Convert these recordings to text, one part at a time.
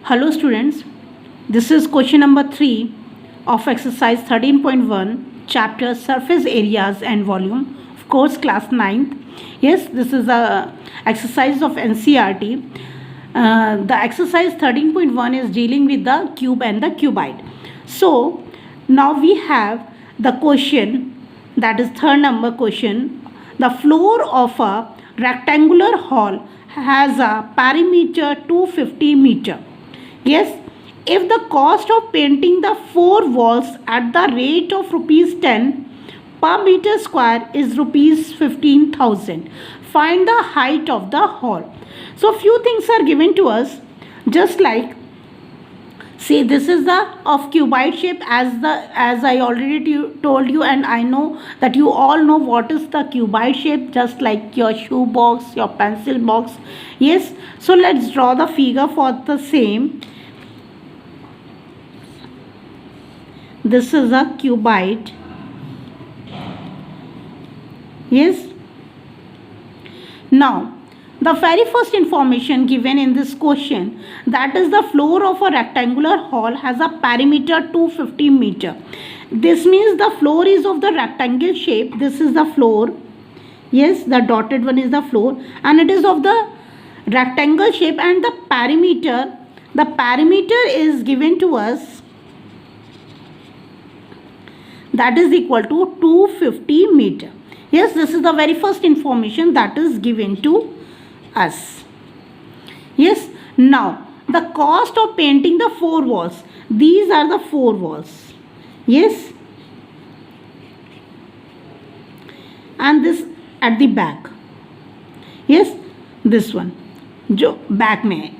Hello students, this is question number 3 of exercise 13.1 chapter surface areas and volume of course class 9th. Yes, this is a exercise of NCERT. The exercise 13.1 is dealing with the cube and the cuboid. So now we have the question, that is third number question. The floor of a rectangular hall has a perimeter 250 meter. Yes, if the cost of painting the 4 walls at the rate of rupees 10 per meter square is rupees 15,000, find the height of the hall. So few things are given to us, just like, see, this is the of cuboid shape, as I already told you, and I know that you all know what is the cuboid shape, just like your shoe box, your pencil box. Yes, so let's draw the figure for the same. This is a cuboid. Yes. Now, the very first information given in this question, that is the floor of a rectangular hall has a perimeter 250 meter. This means the floor is of the rectangle shape. This is the floor. Yes, the dotted one is the floor, and it is of the rectangle shape, and the perimeter is given to us, that is equal to 250 meter. Yes, this is the very first information that is given to us. Yes, now the cost of painting the 4 walls. These are the 4 walls. Yes, and this at the back. Yes, this one जो back में है,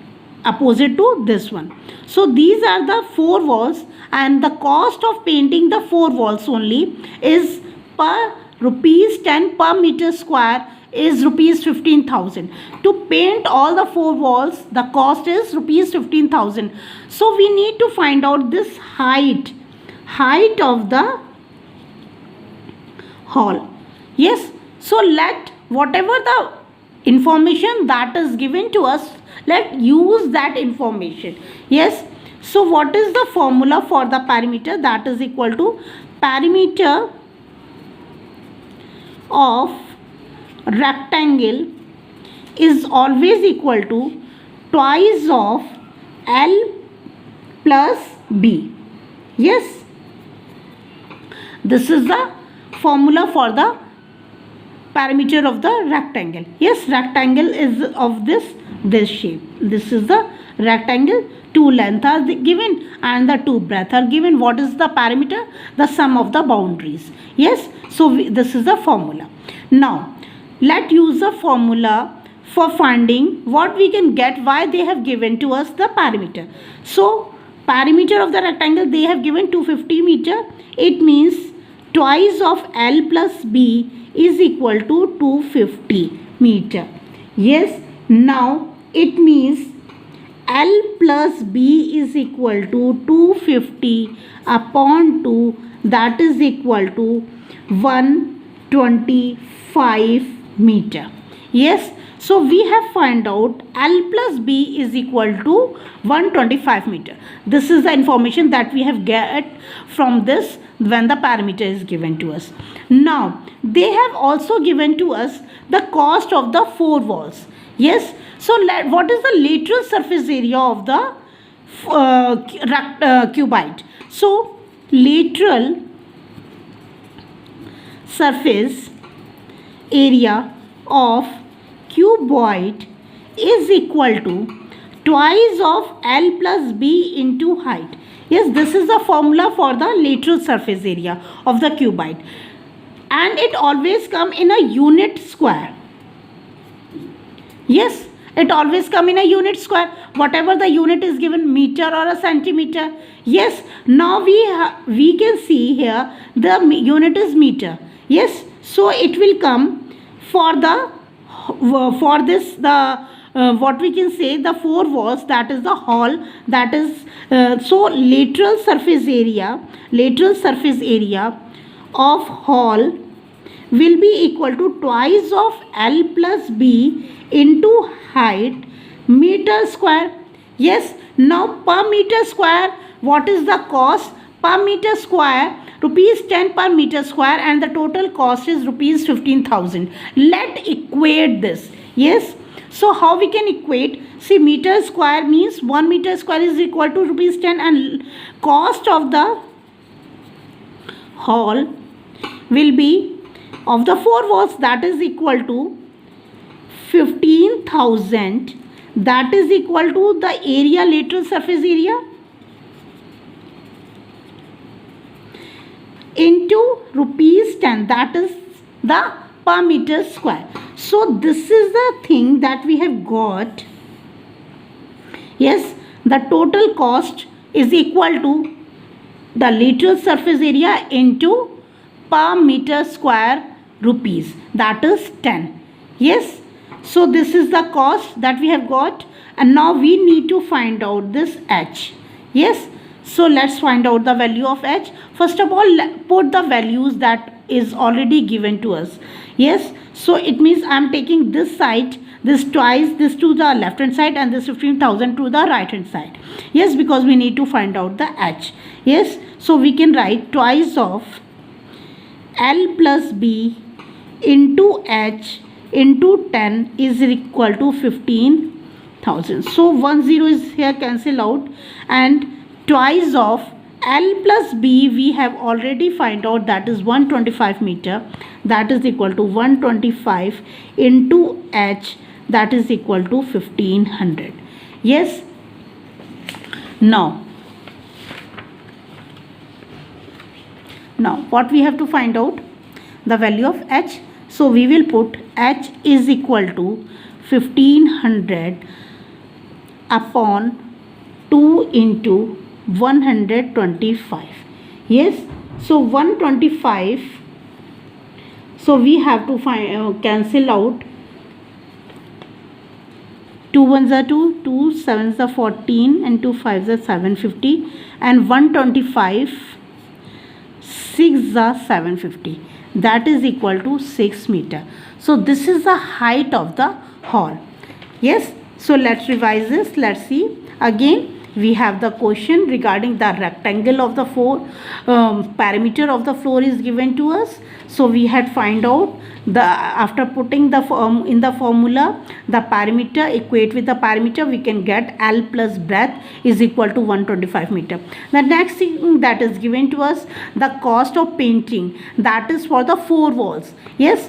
opposite to this one. So these are the 4 walls, and the cost of painting the 4 walls only is per rupees 10 per meter square is rupees 15,000. To paint all the 4 walls, the cost is rupees 15,000. So we need to find out this height of the hall. Yes, so let whatever the information that is given to us, let's use that information. Yes, so what is the formula for the perimeter? That is equal to perimeter of rectangle is always equal to twice of L plus B. Yes, this is the formula for the perimeter of the rectangle. Yes, rectangle is of this shape. This is the rectangle. 2 length are given and the 2 breadth are given. What is the perimeter? The sum of the boundaries. Yes, so this is the formula. Now let's use the formula for finding what we can get, why they have given to us the perimeter. So perimeter of the rectangle they have given 250 meter. It means twice of L plus B is equal to 250 meter. Yes, now it means L plus B is equal to 250 upon 2, that is equal to 125 meter. Yes, so we have found out L plus B is equal to 125 meter. This is the information that we have get from this when the perimeter is given to us. Now they have also given to us the cost of the 4 walls. Yes, so what is the lateral surface area of the cuboid? So lateral surface area of cuboid is equal to twice of L plus B into height. Yes, this is the formula for the lateral surface area of the cuboid, and it always come in a unit square. Yes, it always come in a unit square, whatever the unit is given, meter or a centimeter. Yes, now we can see here the unit is meter. Yes, so it will come for the what we can say, the 4 walls, that is the hall, that is so lateral surface area of hall will be equal to twice of L plus B into height meter square. Yes, now per meter square, what is the cost? Per meter square, rupees 10 per meter square, and the total cost is rupees 15,000. Let equate this. Yes, so how we can equate? See, meter square means 1 meter square is equal to rupees 10, and cost of the hall will be of the 4 walls, that is equal to 15,000, that is equal to the area, lateral surface area, into rupees 10, that is the per meter square. So this is the thing that we have got. Yes, the total cost is equal to the lateral surface area into per meter square rupees, that is 10. Yes, so this is the cost that we have got, and now we need to find out this h. Yes, so let's find out the value of h. First of all, put the values that is already given to us. Yes, so it means I am taking this side, this twice, this to the left hand side, and this 15,000 to the right hand side. Yes, because we need to find out the h. Yes, so we can write twice of L plus B into h into 10 is equal to 15,000. So 1 0 is here cancel out, and twice of L plus B we have already find out, that is 125 meter, that is equal to 125 into h, that is equal to 1500. Yes, now what we have to find out? The value of h. So we will put h is equal to 1500 upon 2 into 125. Yes, so 125, so we have to find cancel out 2 ones are 2, 2 sevens are 14, and 2 fives are 750, and 125 6 are 750, that is equal to 6 meter. So this is the height of the hall. Yes, so let's revise this. Let's see again. We have the question regarding the rectangle of the perimeter of the floor is given to us. So we had find out the, after putting the in the formula the perimeter, equate with the perimeter, we can get L plus breadth is equal to 125 meter. The next thing that is given to us, the cost of painting, that is for the 4 walls. Yes,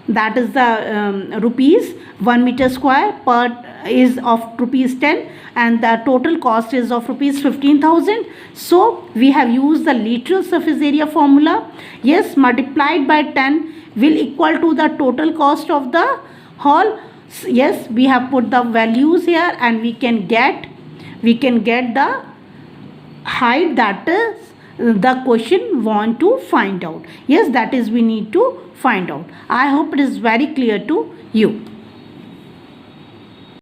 that is the rupees 1 meter square per is of rupees 10, and the total cost is of rupees 15,000. So we have used the lateral surface area formula. Yes, multiplied by 10 will equal to the total cost of the hall. Yes, we have put the values here, and we can get the height that is the question want to find out. Yes, that is we need to find out. I hope it is very clear to you.